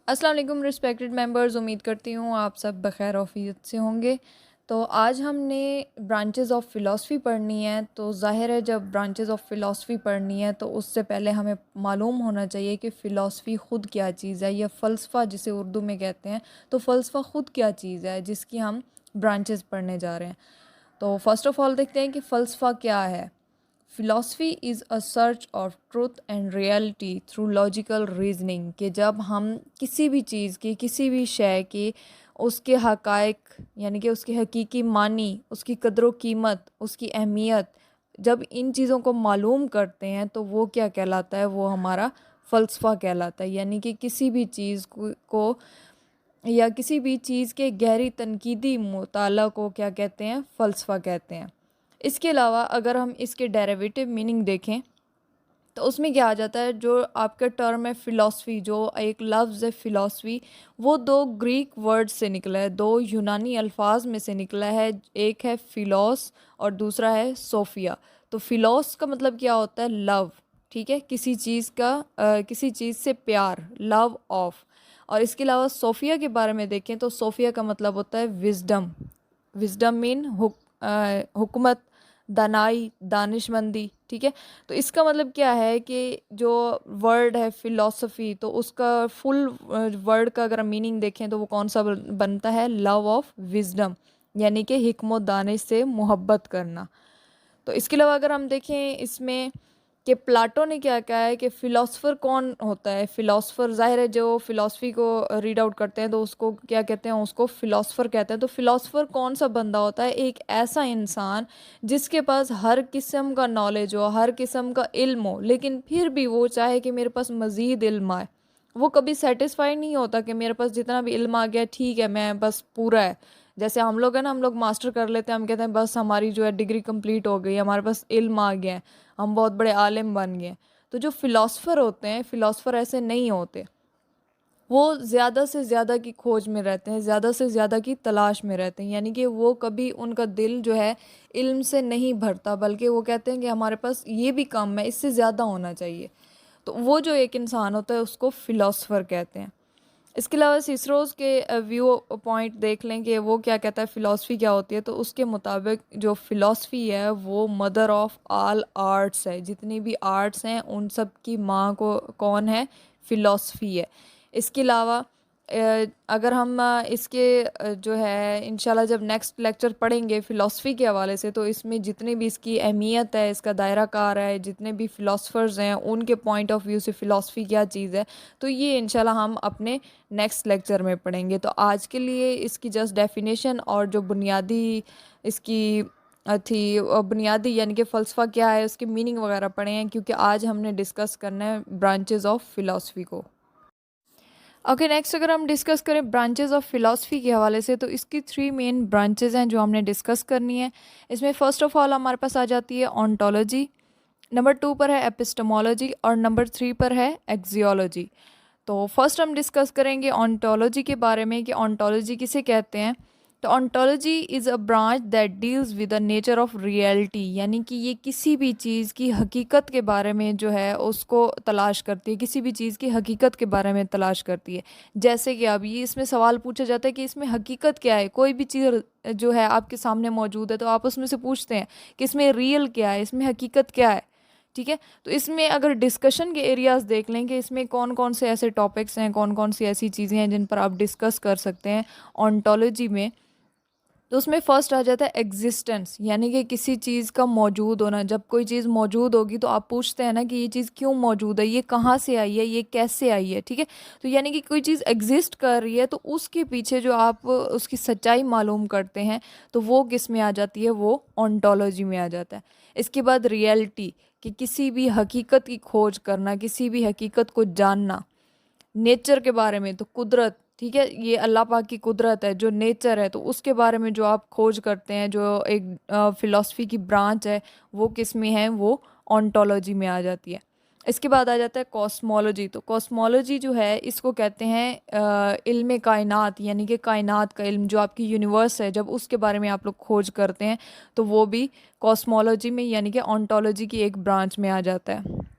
अस्सलाम वालेकुम respected members, उम्मीद करती हूँ आप सब बखैर औफियत से होंगे। तो आज हमने ब्रांचेस ऑफ फ़िलासफ़ी पढ़नी है। तो ज़ाहिर है जब ब्रांचेस ऑफ फ़िलासफ़ी पढ़नी है तो उससे पहले हमें मालूम होना चाहिए कि फ़िलासफ़ी ख़ुद क्या चीज़ है, या फ़लसफ़ा जिसे उर्दू में कहते हैं। तो फ़लसफ़ा ख़ुद क्या चीज़ है जिसकी हम ब्रांचेस पढ़ने जा रहे हैं। तो फ़र्स्ट ऑफ़ ऑल देखते हैं कि फ़लसफ़ा क्या है। Philosophy is a search of truth and reality through logical reasoning, कि जब हम किसी भी चीज़ की, किसी भी शय की, उसके हक़ाइक़ यानी कि उसकी हकीकी मानी, उसकी कदर कीमत, उसकी अहमियत, जब इन चीज़ों को मालूम करते हैं तो वो क्या कहलाता है, वो हमारा फ़लसफ़ा कहलाता है। यानी कि किसी भी चीज़ को या किसी भी चीज़ के गहरी तनकीदी मुताला को क्या कहते हैं, फ़लसफ़ा कहते हैं। इसके अलावा अगर हम इसके डेरिवेटिव मीनिंग देखें तो उसमें क्या आ जाता है, जो आपका टर्म है फ़िलासफ़ी, जो एक लफ्ज़ है फ़िलासफ़ी, वो दो ग्रीक वर्ड से निकला है, दो यूनानी अल्फाज में से निकला है। एक है फ़िलॉस और दूसरा है सोफ़िया। तो फ़िलॉस का मतलब क्या होता है, लव, ठीक है, किसी चीज़ का किसी चीज़ से प्यार, लव ऑफ। और इसके अलावा सोफ़िया के बारे में देखें तो सोफ़िया का मतलब होता है विज़डम। विज़डम मीन हुकमत, दानाई, दानिशमंदी, ठीक है। तो इसका मतलब क्या है कि जो वर्ड है फ़िलॉसफ़ी, तो उसका फुल वर्ड का अगर हम मीनिंग देखें तो वो कौन सा बनता है, लव ऑफ विज़डम, यानी कि हिकमत दानिश से मोहब्बत करना। तो इसके अलावा अगर हम देखें इसमें कि प्लाटो ने क्या कहा है कि फ़िलासफ़र कौन होता है। फ़िलासफ़र ज़ाहिर है जो फ़िलासफ़ी को रीड आउट करते हैं तो उसको क्या कहते हैं, उसको फ़िलासफ़र कहते हैं। तो फ़िलासफ़र कौन सा बंदा होता है, एक ऐसा इंसान जिसके पास हर किस्म का नॉलेज हो, हर किस्म का इल्म हो, लेकिन फिर भी वो चाहे कि मेरे पास मज़ीद इल्म आए। वो कभी सेटिस्फाई नहीं होता कि मेरे पास जितना भी इल्म आ गया ठीक है, मैं बस पूरा है। जैसे हम लोग हैं ना, हम लोग मास्टर कर लेते हैं, हम कहते हैं बस हमारी जो है डिग्री कंप्लीट हो गई, हमारे पास इल्म आ गया है, हम बहुत बड़े आलिम बन गए। तो जो फ़िलासफ़र होते हैं, फ़िलासफ़र ऐसे नहीं होते। वो ज़्यादा से ज़्यादा की खोज में रहते हैं, ज़्यादा से ज़्यादा की तलाश में रहते हैं। यानी कि वो कभी उनका दिल जो है इल्म से नहीं भरता, बल्कि वो कहते हैं कि हमारे पास ये भी कम है, इससे ज़्यादा होना चाहिए। तो वो जो एक इंसान होता है उसको फ़िलासफ़र कहते हैं। इसके अलावा सिसरोज़ के व्यू पॉइंट देख लें कि वो क्या कहता है फ़िलासफ़ी क्या होती है। तो उसके मुताबिक जो फ़िलासफ़ी है वो मदर ऑफ़ ऑल आर्ट्स है। जितनी भी आर्ट्स हैं उन सब की माँ को कौन है, फ़िलासफ़ी है। इसके अलावा अगर हम जो है इंशाल्लाह जब नेक्स्ट लेक्चर पढ़ेंगे फ़िलासफ़ी के हवाले से, तो इसमें जितनी भी इसकी अहमियत है, इसका दायरा कार है, जितने भी फ़िलासफ़र्स हैं उनके पॉइंट ऑफ व्यू से फ़िलासफ़ी क्या चीज़ है, तो ये इंशाल्लाह हम अपने नेक्स्ट लेक्चर में पढ़ेंगे। तो आज के लिए इसकी जस्ट डेफिनेशन और जो बुनियादी इसकी बुनियादी यानी कि फ़लसफ़ा क्या है, उसकी मीनिंग वगैरह पढ़े हैं, क्योंकि आज हमने डिस्कस करना है ब्रांचेज़ ऑफ फ़िलासफ़ी को। ओके, नेक्स्ट अगर हम डिस्कस करें ब्रांचेज़ ऑफ फ़िलासफ़ी के हवाले से, तो इसकी 3 मेन ब्रांचेज़ हैं जो हमने डिस्कस करनी है। इसमें फ़र्स्ट ऑफ़ ऑल हमारे पास आ जाती है ओंटोलॉजी, नंबर 2 पर है एपिस्टेमोलॉजी और नंबर 3 पर है एक्सियोलॉजी। तो फर्स्ट हम डिस्कस करेंगे ओंटोलॉजी के बारे में कि ओंटोलॉजी किसे कहते हैं। तो ontology is a branch that deals with the nature of reality, यानी कि ये किसी भी चीज़ की हकीकत के बारे में जो है उसको तलाश करती है, किसी भी चीज़ की हकीकत के बारे में तलाश करती है। जैसे कि अब ये इसमें सवाल पूछा जाता है कि इसमें हकीकत क्या है। कोई भी चीज़ जो है आपके सामने मौजूद है तो आप उसमें से पूछते हैं कि इसमें रियल क्या है, इसमें हकीकत क्या है, ठीक है। तो इसमें अगर डिस्कशन के एरियाज़ देख लें कि इसमें कौन कौन से ऐसे टॉपिक्स हैं, कौन कौन सी ऐसी चीज़ें हैं जिन पर आप डिस्कस कर सकते हैं ओंटोलॉजी में, तो उसमें फ़र्स्ट आ जाता है एग्जिस्टेंस, यानी कि किसी चीज़ का मौजूद होना। जब कोई चीज़ मौजूद होगी तो आप पूछते हैं ना कि ये चीज़ क्यों मौजूद है, ये कहाँ से आई है, ये कैसे आई है, ठीक है। तो यानी कि कोई चीज़ एग्जिस्ट कर रही है तो उसके पीछे जो आप उसकी सच्चाई मालूम करते हैं, तो वो किस में आ जाती है, वो ओंटोलॉजी में आ जाता है। इसके बाद रियलिटी, कि किसी भी हकीकत की खोज करना, किसी भी हकीकत को जानना। नेचर के बारे में तो कुदरत, ठीक है, ये अल्लाह पाक की कुदरत है, जो नेचर है तो उसके बारे में जो आप खोज करते हैं, जो एक फ़िलासफ़ी की ब्रांच है, वो किस में है, वो ओंटोलॉजी में आ जाती है। इसके बाद आ जाता है कॉस्मोलॉजी। तो कॉस्मोलॉजी जो है इसको कहते हैं इल्म कायनात, यानी कि कायनात का इल्म, जो आपकी यूनिवर्स है, जब उसके बारे में आप लोग खोज करते हैं तो वो भी कॉस्मोलॉजी में यानी कि ओंटोलॉजी की एक ब्रांच में आ जाता है।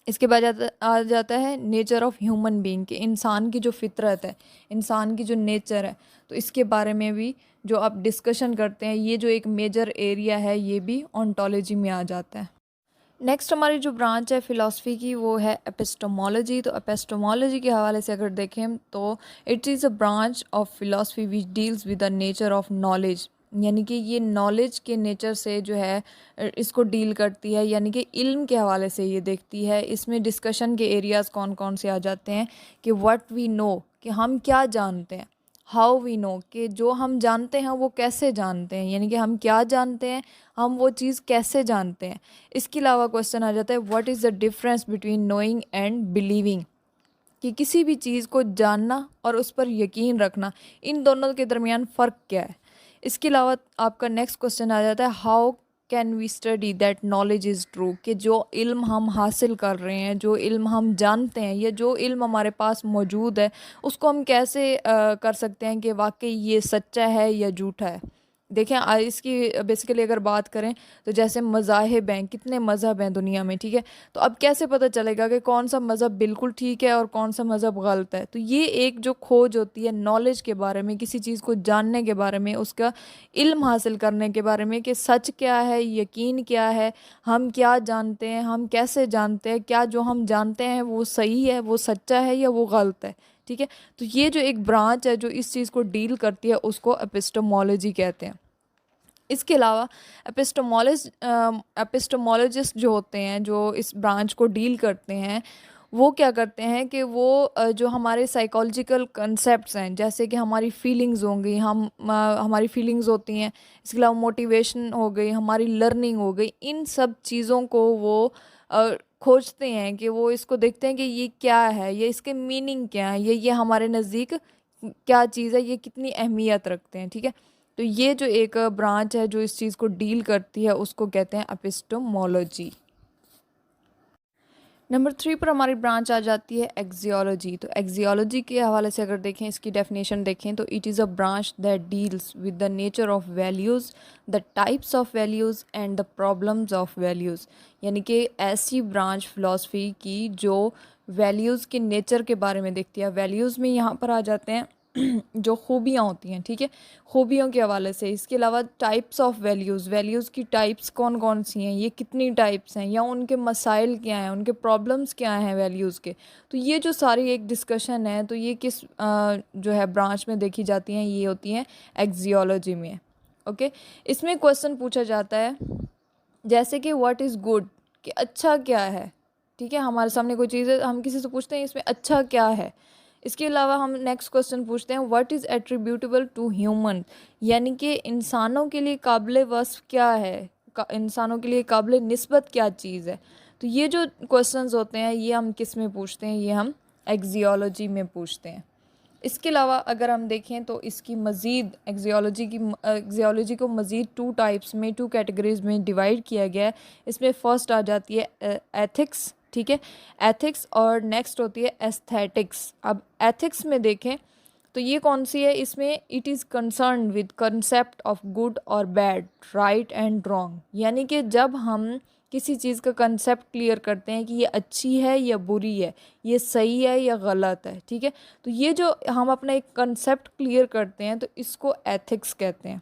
इसके बाद आ जाता है नेचर ऑफ ह्यूमन बीइंग, कि इंसान की जो फितरत है, इंसान की जो नेचर है, तो इसके बारे में भी जो आप डिस्कशन करते हैं, ये जो एक मेजर एरिया है ये भी ओंटोलॉजी में आ जाता है। नेक्स्ट हमारी जो ब्रांच है फ़िलासफ़ी की वो है एपिस्टेमोलॉजी। तो एपिस्टेमोलॉजी के हवाले से अगर देखें तो it is a branch of philosophy which deals with the nature of knowledge, यानी कि ये नॉलेज के नेचर से जो है इसको डील करती है, यानी कि इल्म के हवाले से ये देखती है। इसमें डिस्कशन के एरियाज़ कौन कौन से आ जाते हैं कि व्हाट वी नो, कि हम क्या जानते हैं, हाउ वी नो, कि जो हम जानते हैं वो कैसे जानते हैं, यानी कि हम क्या जानते हैं, हम वो चीज़ कैसे जानते हैं। इसके अलावा क्वेश्चन आ जाता है what is the difference between knowing and believing, कि किसी भी चीज़ को जानना और उस पर यकीन रखना, इन दोनों के दरमियान फ़र्क क्या है। इसके अलावा आपका नेक्स्ट क्वेश्चन आ जाता है how can we study that knowledge is true, कि जो इल्म हम हासिल कर रहे हैं, जो इल्म हम जानते हैं, या जो इल्म हमारे पास मौजूद है, उसको हम कैसे कर सकते हैं कि वाकई ये सच्चा है या झूठा है। देखें इसकी बेसिकली अगर बात करें तो जैसे मज़ाहिब हैं, कितने मज़हब हैं दुनिया में, ठीक है, तो अब कैसे पता चलेगा कि कौन सा मज़हब बिल्कुल ठीक है और कौन सा मज़हब गलत है। तो ये एक जो खोज होती है नॉलेज के बारे में, किसी चीज़ को जानने के बारे में, उसका इल्म हासिल करने के बारे में, कि सच क्या है, यकीन क्या है, हम क्या जानते हैं, हम कैसे जानते हैं, क्या जो हम जानते हैं वो सही है, वो सच्चा है या वो गलत है, ठीक है। तो ये जो एक ब्रांच है जो इस चीज़ को डील करती है उसको एपिस्टेमोलॉजी कहते हैं। इसके अलावा एपिस्टेमोलॉजिस्ट जो होते हैं, जो इस ब्रांच को डील करते हैं, वो क्या करते हैं कि वो जो हमारे साइकोलॉजिकल कंसेप्ट्स हैं, जैसे कि हमारी फीलिंग्स होंगी, हमारी फीलिंग्स होती हैं, इसके अलावा मोटिवेशन हो गई, हमारी लर्निंग हो गई, इन सब चीज़ों को वो खोजते हैं, कि वो इसको देखते हैं कि ये क्या है, ये इसके मीनिंग क्या है, ये हमारे नज़दीक क्या चीज़ है, ये कितनी अहमियत रखते हैं, ठीक है। तो ये जो एक ब्रांच है जो इस चीज़ को डील करती है उसको कहते हैं एपिस्टेमोलॉजी। नंबर 3 पर हमारी ब्रांच आ जाती है एक्सियोलॉजी। तो एक्सियोलॉजी के हवाले से अगर देखें, इसकी डेफिनेशन देखें तो it is a branch that deals with the nature of values, the types of values and the problems of values, यानी कि ऐसी ब्रांच फ़िलासफ़ी की जो वैल्यूज़ के नेचर के बारे में देखती है। वैल्यूज़ में यहाँ पर आ जाते हैं जो खूबियाँ होती हैं, ठीक है, खूबियों के हवाले से। इसके अलावा टाइप्स ऑफ वैल्यूज़, वैल्यूज़ की टाइप्स कौन कौन सी हैं, ये कितनी टाइप्स हैं, या उनके मसाइल क्या हैं, उनके प्रॉब्लम्स क्या हैं वैल्यूज़ के। तो ये जो सारी एक डिस्कशन है, तो ये किस जो है ब्रांच में देखी जाती हैं, ये होती हैं एक्सियोलॉजी में। ओके, इसमें क्वेश्चन पूछा जाता है जैसे कि व्हाट इज़ गुड, कि अच्छा क्या है, ठीक है, हमारे सामने कोई चीज़ है, हम किसी से पूछते हैं इसमें अच्छा क्या है। इसके अलावा हम नेक्स्ट क्वेश्चन पूछते हैं what is attributable to human, यानी कि इंसानों के लिए काबिल वस्फ़ क्या है, इंसानों के लिए काबिल निस्बत क्या चीज़ है। तो ये जो क्वेश्चंस होते हैं ये हम किस में पूछते हैं, ये हम एक्सियोलॉजी में पूछते हैं। इसके अलावा अगर हम देखें तो इसकी मज़ीद एक्सियोलॉजी को मज़ीद 2 टाइप्स में, 2 कैटेगरीज़ में डिवाइड किया गया है। इसमें फ़र्स्ट आ जाती है एथिक्स, ठीक है, एथिक्स, और नेक्स्ट होती है एस्थेटिक्स। अब एथिक्स में देखें तो ये कौन सी है, इसमें it is concern with concept of good और बैड, राइट एंड रॉन्ग, यानी कि जब हम किसी चीज़ का कंसेप्ट क्लियर करते हैं कि ये अच्छी है या बुरी है, ये सही है या गलत है, ठीक है, तो ये जो हम अपना एक कंसेप्ट क्लियर करते हैं तो इसको एथिक्स कहते हैं।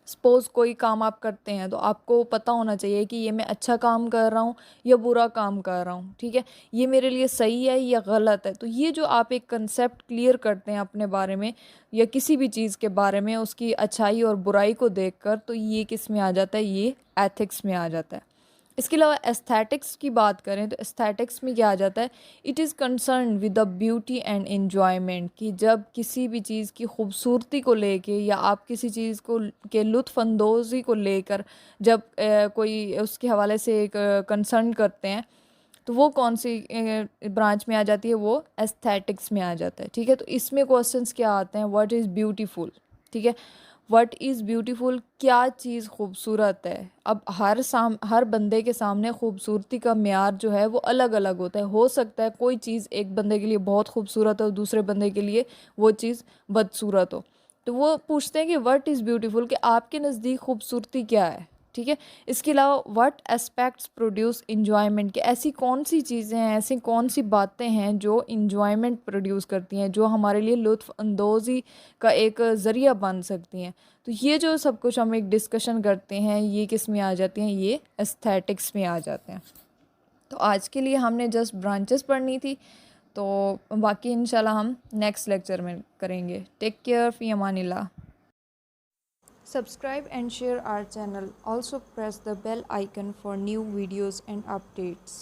सपोज़ कोई काम आप करते हैं तो आपको पता होना चाहिए कि ये मैं अच्छा काम कर रहा हूँ या बुरा काम कर रहा हूँ, ठीक है, ये मेरे लिए सही है या गलत है। तो ये जो आप एक कंसेप्ट क्लियर करते हैं अपने बारे में या किसी भी चीज़ के बारे में, उसकी अच्छाई और बुराई को देखकर, तो ये किस में आ जाता है, ये एथिक्स में आ जाता है। इसके अलावा एस्थेटिक्स की बात करें तो एस्थेटिक्स में क्या आ जाता है, it is concern with the beauty and enjoyment, कि जब किसी भी चीज़ की खूबसूरती को लेके या आप किसी चीज़ को के लुत्फ़अंदोज़ी को लेकर जब कोई उसके हवाले से एक कंसर्न करते हैं, तो वो कौन सी ब्रांच में आ जाती है, वो एस्थेटिक्स में आ जाता है, ठीक है। तो इसमें क्वेश्चंस क्या आते हैं, व्हाट इज़ ब्यूटीफुल, ठीक है, व्हाट इज़ ब्यूटीफुल, क्या चीज़ खूबसूरत है। अब हर बंदे के सामने खूबसूरती का मेयार जो है वो अलग अलग होता है। हो सकता है कोई चीज़ एक बंदे के लिए बहुत खूबसूरत हो, दूसरे बंदे के लिए वो चीज़ बदसूरत हो। तो वो पूछते हैं कि व्हाट इज़ ब्यूटीफुल, कि आपके नज़दीक खूबसूरती क्या है, ठीक है। इसके अलावा व्हाट एस्पेक्ट्स प्रोड्यूस इंजॉयमेंट, कि ऐसी कौन सी चीज़ें हैं, ऐसी कौन सी बातें हैं जो इंजॉयमेंट प्रोड्यूस करती हैं, जो हमारे लिए लुत्फ़ अंदोज़ी का एक ज़रिया बन सकती हैं। तो ये जो सब कुछ हम एक डिस्कशन करते हैं, ये किस में आ जाती हैं, ये एस्थेटिक्स में आ जाते हैं। तो आज के लिए हमने जस्ट ब्रांचेस पढ़नी थी, तो बाकी इंशाल्लाह हम नेक्स्ट लेक्चर में करेंगे। टेक केयर, फ़ी अमानिल्लाह। Subscribe and share our channel. Also press the bell icon for new videos and updates.